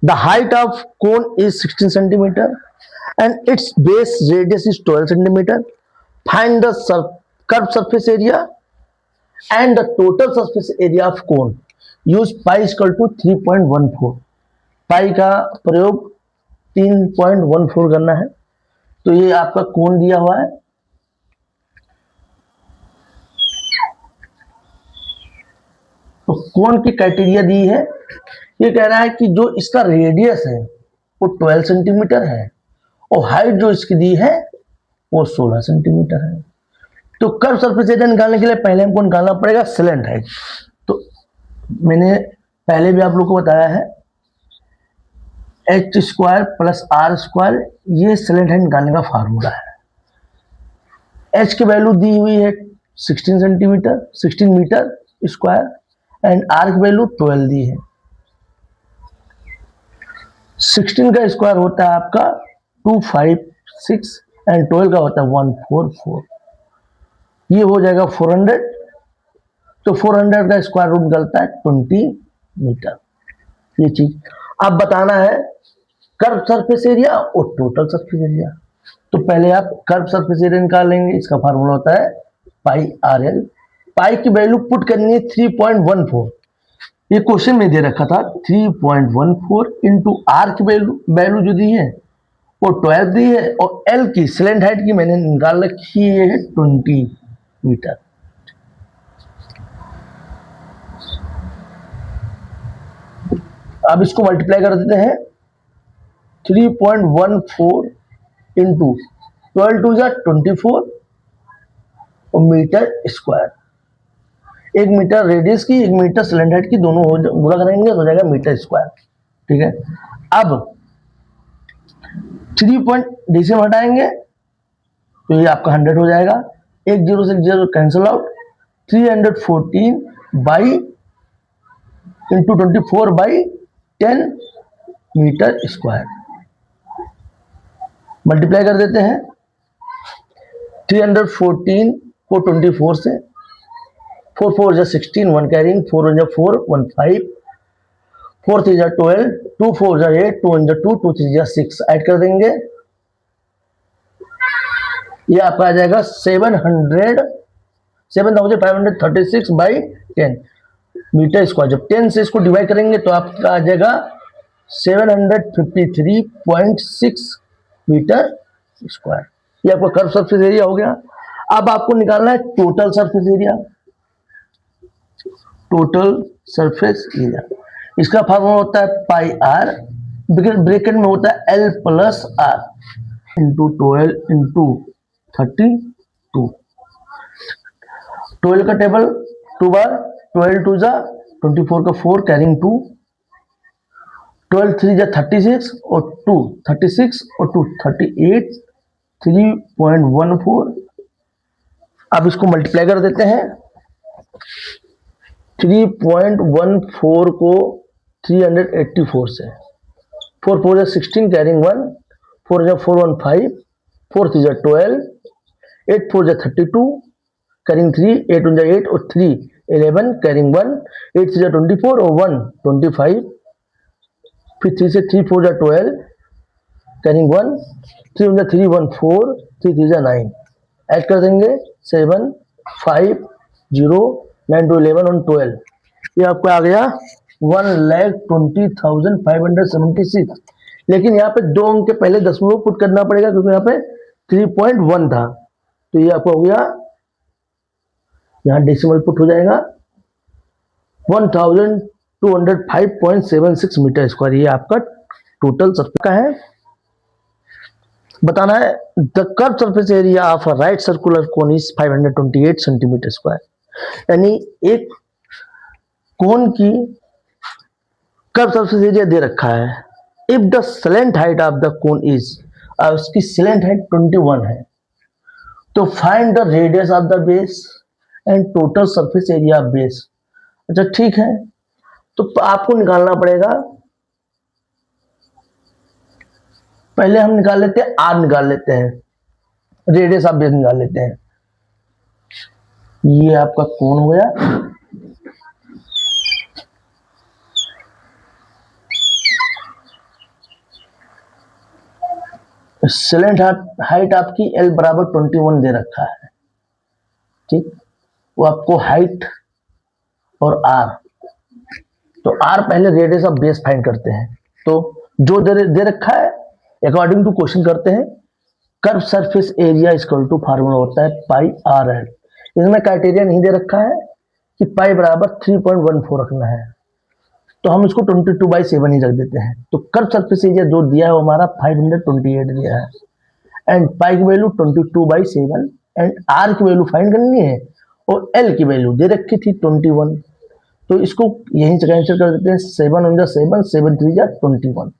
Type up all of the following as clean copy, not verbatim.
The height of cone is 16 centimetre and its base radius is 12 centimeter. Find the curved surface area and the total surface area of cone. Use pi equal to 3.14. पाई का प्रयोग 3.14 करना है। तो ये आपका कोण दिया हुआ है, तो कोण की क्राइटेरिया दी है। ये कह रहा है कि जो इसका रेडियस है वो 12 सेंटीमीटर है और हाइट जो इसकी दी है वो 16 सेंटीमीटर है। तो कर्व सरफेस एरिया निकालने के लिए पहले हमको निकालना पड़ेगा स्लैंट हाइट। तो मैंने पहले भी आप लोग को बताया है h square plus r square, ये स्लैंट हाइट निकालने का फार्मूला है। h की वैल्यू दी हुई है 16 centimetre 16 metre square and r की वैल्यू 12 दी है। 16 का स्क्वायर होता है आपका 256 एंड 12 का होता है 144। ये हो जाएगा 400। तो 400 का स्क्वायर रूट निकलता है 20 मीटर। ये चीज अब बताना है कर्व सरफेस एरिया और टोटल सरफेस एरिया। तो पहले आप कर्व सरफेस एरिया निकाल लेंगे। इसका फार्मूला होता है पाई आर एल। पाई की वैल्यू पुट करनी है 3.14। ये क्वेश्चन में दे रखा था 3.14 इंटू आर की वैल्यू जो दी है वो 12 दी है और एल की स्लैंट हाइट की मैंने निकाल रखी है 20 मीटर। अब इसको मल्टीप्लाई कर देते हैं 3.14 इंटू 12 टू जा 24 और मीटर स्क्वायर। 1 मीटर रेडियस की 1 मीटर स्लैंट हाइट की दोनों गुणा करेंगे तो हो जाएगा मीटर स्क्वायर। ठीक है, अब 3 से हटाएंगे तो ये आपका 100 हो जाएगा। 1 0 से 0 cancel out. 314 by into 24 by 10 metre square. Multiply कर देते हैं 314 को 24 से, 4 4 जा 16 1 कैरिंग 4 1 जा 4 1 5 4 3 जा 12 2 4 जा 8 2 1 जा 2 2 3 जा 6 ऐड कर देंगे। ये आपका आ जाएगा 7536 बाई 10 मीटर स्क्वायर। जब 10 से इसको डिवाइड करेंगे तो आपका आ जाएगा 753.6 मीटर स्क्वायर। ये आपका कर्व सरफेस एरिया हो गया। अब आपको निकालना है total surface area. Total surface area इसका फॉर्मूला होता है पाई आर, ब्रैकेट में होता है l plus r into 12 into 32। 12 का टेबल 2 बार, 12 2 जा 24 का 4 कैरिंग 2, 12 3 जा 36 और 2 36 और 2 38 3.14। अब इसको मल्टीप्लाई कर देते हैं। 3.14 को 384 से, 4 4 जा 16 कैरिंग 1, 4 जा 4 1 5, 4 3 जा 12, 8 4 जा 32 कैरिंग 3, 8 1 जा 8 और 3 11 कैरिंग 1, 8 3 जा 24 और 1 25, फिर 3 से 3 4 जा 12 कैरिंग 1, 3 1 जा 3 1 4 3 3 जा 9 ऐड कर देंगे 7 5 0 9 2 11 और 12। ये आपको आ गया 1,20,576। लेकिन यहाँ पे 2 अंक के पहले दशमलव पुट करना पड़ेगा क्योंकि यहाँ पे 3.1 था। तो ये आपको हो गया, यहाँ डेसिमल पुट हो जाएगा 1205.76 मीटर स्क्वायर। ये आपका टोटल सरफेस का है। बताना है the curve surface area of a right circular cone is 528 centimetre square. यानी एक कोन की कर्व सरफेस एरिया दे रखा है। If the slant height of the cone is, उसकी स्लैंट हाइट 21 है, तो find the radius of the base and total surface area of base. अच्छा ठीक है, तो आपको निकालना पड़ेगा, पहले हम निकाल लेते हैं आर, निकाल लेते हैं रेडियस ऑफ बेस निकाल लेते हैं। ये आपका कोण हो गया, सिलेंट हाइट आपकी L बराबर 21 दे रखा है, ठीक। वो आपको हाइट और R, तो R पहले रेडियस ऑफ बेस फाइंड करते हैं। तो जो दे रखा है अकॉर्डिंग टू क्वेश्चन करते हैं। Curve surface area equal to formula होता है पाई आर एल। इसमें क्राइटेरिया नहीं दे रखा है कि पाई बराबर 3.14 रखना है, तो हम इसको 22/7 ही रख देते हैं। तो कर्व सरफेस एरिया जो दिया है वो हमारा 528 दिया है, एंड पाई की वैल्यू 22/7, एंड आर की वैल्यू फाइंड करनी है, और एल की वैल्यू दे रखी थी 21। तो इसको यहीं से कैंसिल कर देते हैं, 7 on 7, 7 3 जा 21,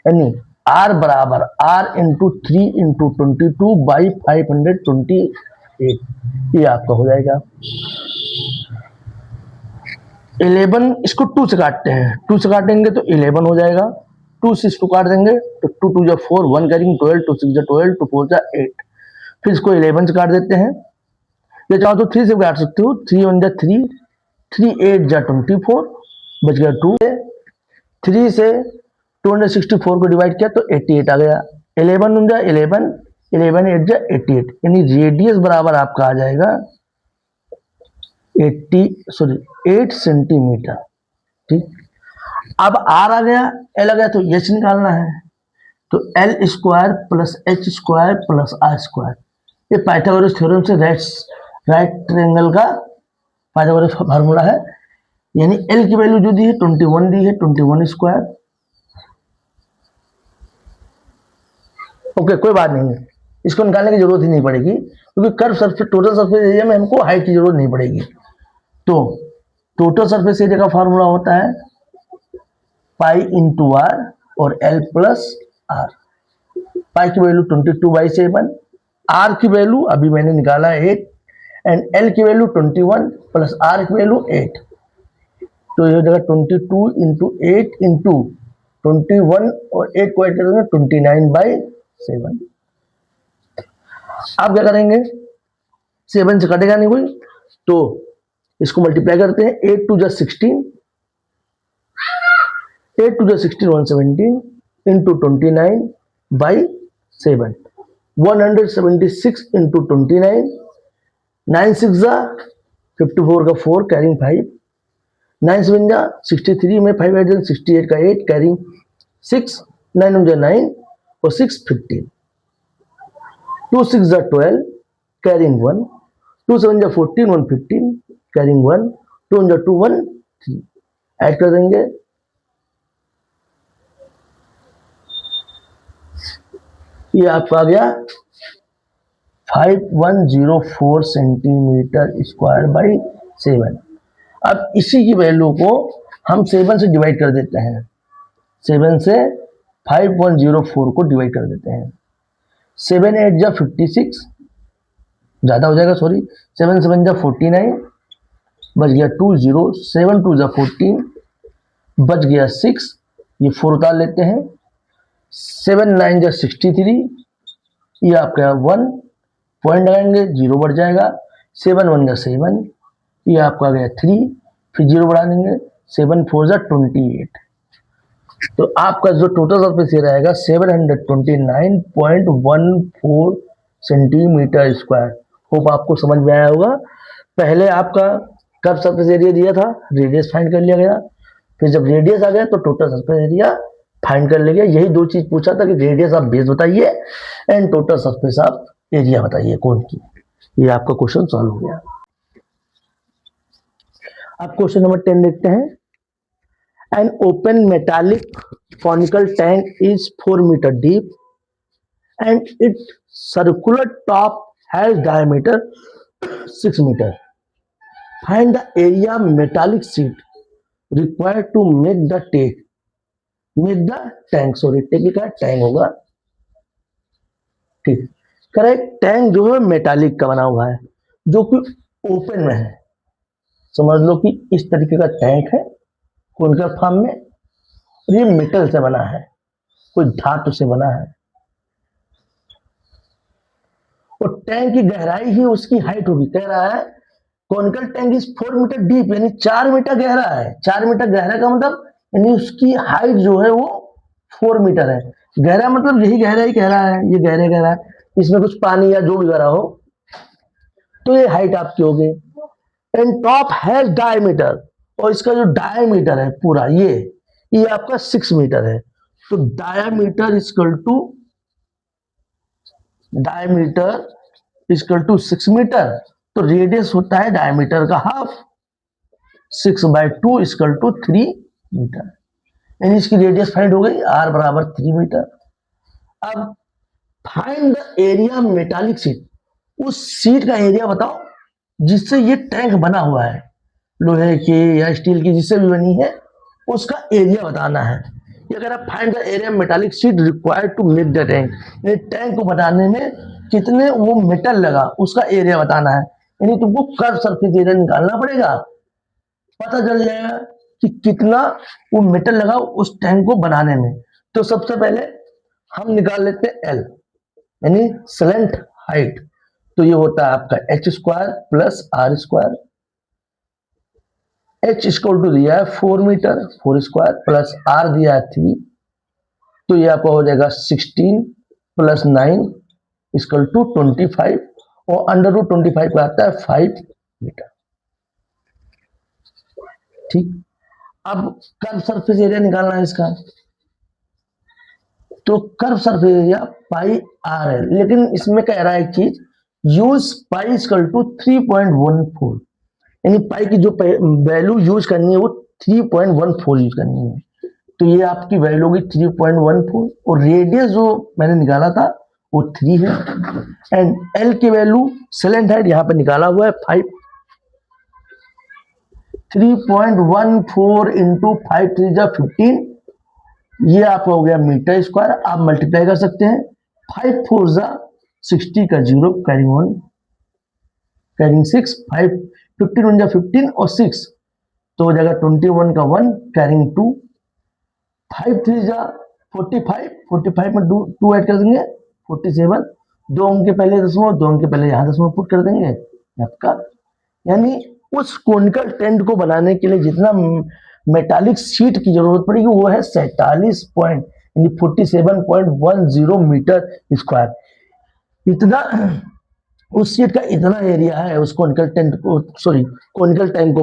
यानी R बराबर R इंटू 3 इंटू 22/528, ये आपका हो जाएगा 11। इसको 2 से काटते हैं, 2 से काटेंगे तो 11 हो जाएगा, 2 से इसको काट देंगे तो 2 2 जा 4, 1 करेंगे 12, 2 6 जा 12, 2 4 जा 8, फिर इसको 11 से काट देते हैं। ये चाहो तो 3 से काट सकते हो, 3 1 जा 3, 3 8 जा 24, बच गया 2। 3 से 264 को डिवाइड किया तो 88 आ गया, 11 1 जा 11, 11 8 जा 88, यानी रेडियस बराबर आपका आ जाएगा 8 सेंटीमीटर, ठीक। अब आर आ गया, एल आ गया, तो एच निकालना है। तो l square plus h square plus r square, ये पाइथागोरस थ्योरम से राइट ट्रायंगल का पाइथागोरस फार्मूला है। यानी एल की वैल्यू जो दी है 21 दी है, 21 स्क्वायर। ओके, कोई बात नहीं है, इसको निकालने की जरूरत ही नहीं पड़ेगी, क्योंकि curve surface total surface area में हमको हाइट की जरूरत नहीं पड़ेगी। तो टोटल सरफेस एरिया का फार्मूला होता है पाई इंटू आर और एल प्लस आर। पाई की वैल्यू 22/7, आर की वैल्यू अभी मैंने निकाला 8, एंड एल की वैल्यू 21 प्लस आर की वैल्यू 8, तो ये हो जाएगा 22 इंटू 8 इंटू 21 और 8 को ऐड करेंगे 29/7। आप क्या करेंगे, 7 से कटेगा नहीं कोई, तो इसको मल्टीप्लाई करते हैं, 8 2 जा 16, 8 2 जा 16 117 इंटू 29/7, 176 इंटू 29, 9 6 जा 54 का 4 कैरिंग 5, 9 7 जा 63 में 5 ऐड 68 का 8 कैरिंग 6, 9 जा 9 और 6 15, 2 6 जा 12 कैरिंग 1, 2 7 जा 14 1 15 कैरिंग 1, 2 जा 2 1 3, ऐड कर देंगे, ये आपका आ गया 5104 सेंटीमीटर स्क्वायर बाई 7। अब इसी की वैल्यू को हम 7 से डिवाइड कर देते हैं, 7 से 5104 को डिवाइड कर देते हैं। 7 8 जा 56, ज़्यादा हो जाएगा सॉरी, 7 7 जा 49, बच गया 2 0, 7 2 जा 14, बच गया 6, ये 4 उतार लेते हैं, 7 9 जा 63, ये आपका 1 पॉइंट लगाएंगे 0 बढ़ जाएगा, 7 1 जा 7, ये आपका गया 3, फिर 0 बढ़ा देंगे, 7 4 जा 28, तो आपका जो टोटल सरफेस एरिया रहेगा 729.14 सेंटीमीटर स्क्वायर। होप आपको समझ में आया होगा। पहले आपका कर्व सरफेस एरिया दिया था, रेडियस फाइंड कर लिया गया, फिर जब रेडियस आ गया तो टोटल सरफेस एरिया फाइंड कर लिया गया। यही दो चीज पूछा था कि रेडियस आप बेस बताइए एंड टोटल सरफेस आप एरिया बताइए कौन की। ये आपका क्वेश्चन सॉल्व हो गया। अब क्वेश्चन नंबर 10 देखते हैं। An open metallic conical tank is 4 meter deep and its circular top has diameter 6 meter. Find the area metallic sheet required to make the tank. tank का टैंक होगा, ठीक। Correct, tank जो है metallic का बना हुआ है जो कि ओपन में है। समझ लो कि इस तरीके का टैंक है कॉनिकल फॉर्म में, और ये मेटल से बना है, कोई धातु से बना है, और टैंक की गहराई ही उसकी हाइट होगी। कह रहा है conical tank is 4 metre deep, यानी 4 मीटर गहरा है। 4 मीटर गहरा का मतलब यानी उसकी हाइट जो है वो 4 मीटर है। गहरा मतलब यही गहरा ही कह रहा है, ये गहरे कह रहा है, इसमें कुछ पानी या जो भी गहरा हो, तो ये हाइट आपकी हो गई। एंड टॉप हैज डायमीटर, और इसका जो डायमीटर है पूरा ये आपका 6 मीटर है। तो डायमीटर इक्वल टू 6 मीटर, तो रेडियस होता है डायमीटर का हाफ, 6/2 इक्वल टू 3 मीटर, यानी इसकी रेडियस फाइंड हो गई, r बराबर 3 मीटर। अब find the area metallic sheet, उस शीट का एरिया बताओ जिससे ये टैंक बना हुआ है, लोहे की या स्टील की जिससे भी बनी है, उसका एरिया बताना है। ये अगर आप find the area metallic sheet required to make the tank, ये टैंक को बनाने में कितने वो मेटल लगा उसका एरिया बताना है, यानी तुमको कर्व सरफेस एरिया निकालना पड़ेगा, पता चल जाएगा कि कितना वो मेटल लगा उस टैंक को बनाने में। तो सबसे पहले हम निकाल लेते हैं एल, यानी स्लेंथ हाइट, तो ये होता है आपका h square plus r square. h equal to दिया है 4 मीटर, 4 स्क्वायर प्लस r दिया है 3, तो ये आपका हो जाएगा 16 प्लस 9 इक्वल टू 25, और अंडर रूट 25 का आता है 5 मीटर। ठीक, अब कर्व सरफेस एरिया निकालना है इसका, तो curve surface area pi r है, लेकिन इसमें कह रहा है एक चीज, यूज पाई इक्वल टू 3.14, यानी पाई की जो वैल्यू यूज करनी है वो 3.14 यूज करनी है, तो ये आपकी वैल्यू होगी 3.14, और रेडियस जो मैंने निकाला था वो 3 है, एंड एल की वैल्यू स्लेंथ हाइट यहाँ पे निकाला हुआ है 5, 3.14 इंटू 5 3 जा 15, ये आपका हो गया मीटर स्क्वायर। आप मल्टीप्लाई कर सकते हैं, 5 4 जा 60 का 0 कैरिंग 1 कैरिंग 6, 5 15 1 जा 15 और 6, तो हो जाएगा 21 का 1 कैरिंग 2, 5 3 जा 45, 45 में 2 ऐड कर देंगे 47, 2 अंक के पहले दशमलव, 2 अंक के पहले यहाँ दशमलव पुट कर देंगे आपका, यानी उस कोनिकल टेंट को बनाने के लिए जितना मेटालिक शीट की जरूरत पड़ेगी वो है 47.10 मीटर स्क्वायर। इतना उस शीट का इतना एरिया है उस कोनिकल टेंट को, सॉरी कोनिकल टैंक को